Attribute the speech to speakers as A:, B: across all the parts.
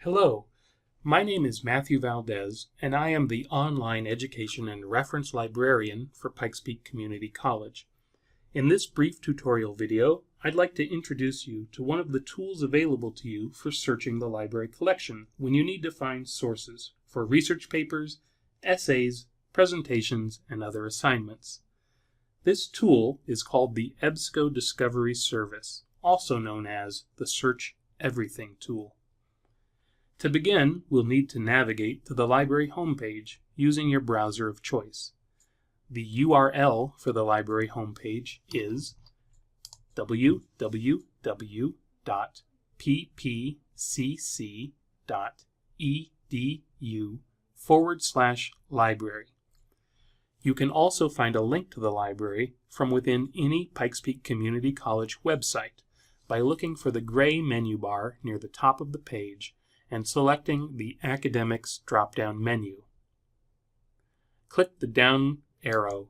A: Hello, my name is Matthew Valdez, and I am the Online Education and Reference Librarian for Pikes Peak Community College. In this brief tutorial video, I'd like to introduce you to one of the tools available to you for searching the library collection when you need to find sources for research papers, essays, presentations, and other assignments. This tool is called the EBSCO Discovery Service, also known as the Search Everything tool. To begin, we'll need to navigate to the library homepage using your browser of choice. The URL for the library homepage is www.ppcc.edu/library. You can also find a link to the library from within any Pikes Peak Community College website by looking for the gray menu bar near the top of the page and selecting the Academics drop-down menu. Click the down arrow,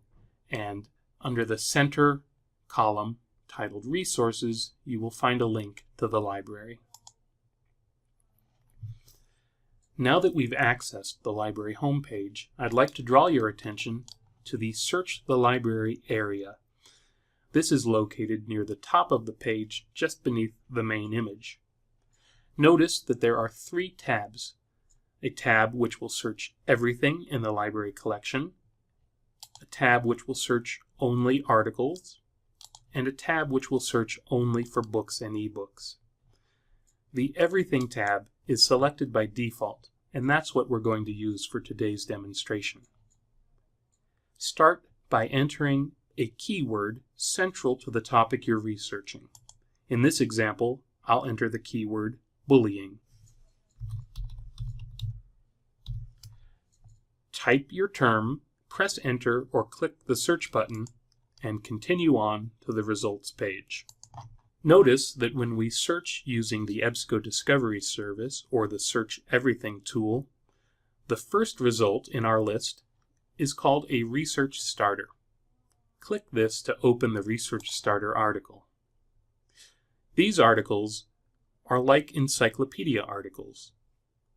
A: and under the center column titled Resources, you will find a link to the library. Now that we've accessed the library homepage, I'd like to draw your attention to the Search the Library area. This is located near the top of the page, just beneath the main image. Notice that there are three tabs: a tab which will search everything in the library collection, a tab which will search only articles, and a tab which will search only for books and ebooks. The Everything tab is selected by default, and that's what we're going to use for today's demonstration. Start by entering a keyword central to the topic you're researching. In this example, I'll enter the keyword bullying. Type your term, press enter or click the search button, and continue on to the results page. Notice that when we search using the EBSCO Discovery Service or the Search Everything tool, the first result in our list is called a Research Starter. Click this to open the Research Starter article. These articles are like encyclopedia articles.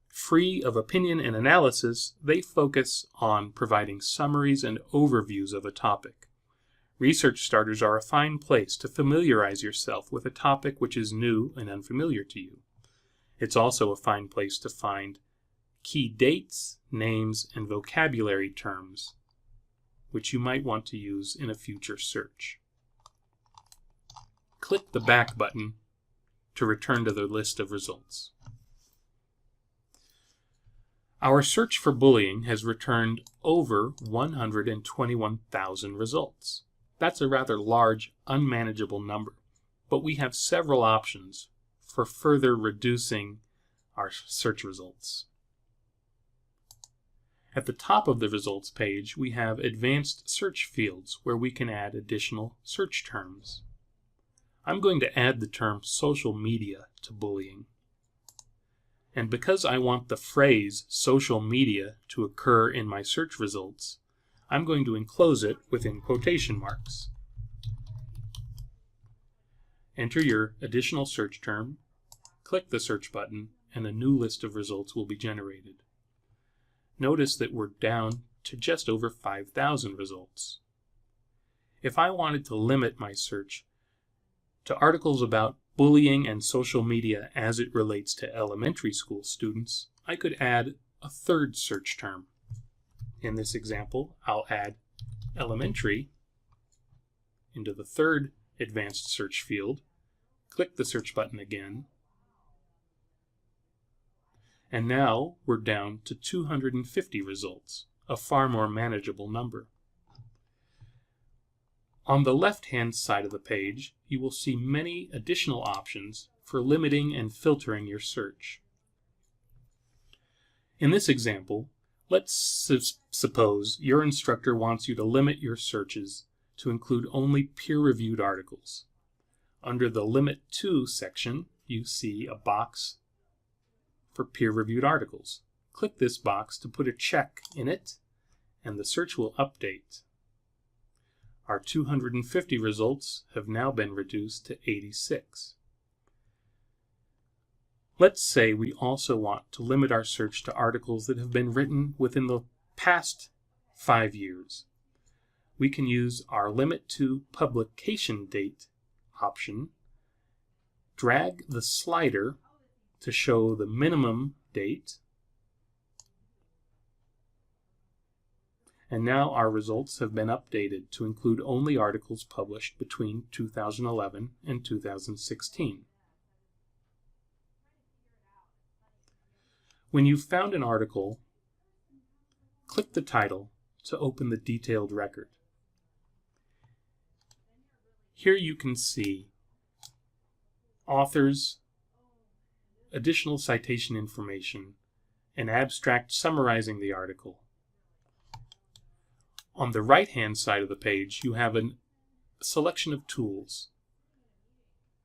A: Free of opinion and analysis, they focus on providing summaries and overviews of a topic. Research starters are a fine place to familiarize yourself with a topic which is new and unfamiliar to you. It's also a fine place to find key dates, names, and vocabulary terms which you might want to use in a future search. Click the back button to return to the list of results. Our search for bullying has returned over 121,000 results. That's a rather large, unmanageable number, but we have several options for further reducing our search results. At the top of the results page, we have advanced search fields where we can add additional search terms. I'm going to add the term social media to bullying. And because I want the phrase social media to occur in my search results, I'm going to enclose it within quotation marks. Enter your additional search term, click the search button, and a new list of results will be generated. Notice that we're down to just over 5,000 results. If I wanted to limit my search to articles about bullying and social media as it relates to elementary school students, I could add a third search term. In this example, I'll add elementary into the third advanced search field, click the search button again, and now we're down to 250 results, a far more manageable number. On the left-hand side of the page, you will see many additional options for limiting and filtering your search. In this example, let's suppose your instructor wants you to limit your searches to include only peer-reviewed articles. Under the Limit To section, you see a box for peer-reviewed articles. Click this box to put a check in it, and the search will update. Our 250 results have now been reduced to 86. Let's say we also want to limit our search to articles that have been written within the past 5 years. We can use our Limit to Publication Date option, drag the slider to show the minimum date, and now our results have been updated to include only articles published between 2011 and 2016. When you've found an article, click the title to open the detailed record. Here you can see authors, additional citation information, an abstract summarizing the article. On the right-hand side of the page, you have a selection of tools.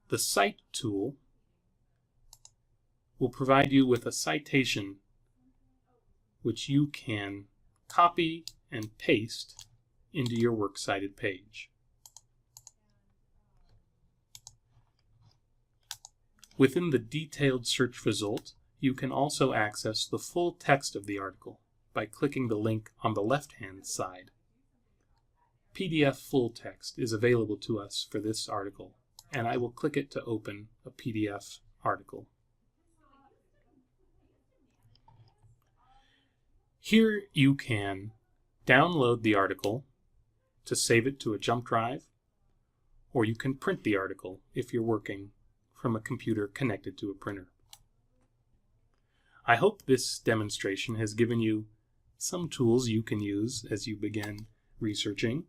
A: The Cite tool will provide you with a citation which you can copy and paste into your works cited page. Within the detailed search result, you can also access the full text of the article by clicking the link on the left-hand side. PDF full text is available to us for this article, and I will click it to open a PDF article. Here you can download the article to save it to a jump drive, or you can print the article if you're working from a computer connected to a printer. I hope this demonstration has given you some tools you can use as you begin researching.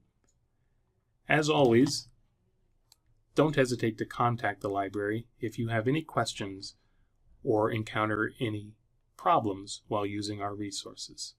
A: As always, don't hesitate to contact the library if you have any questions or encounter any problems while using our resources.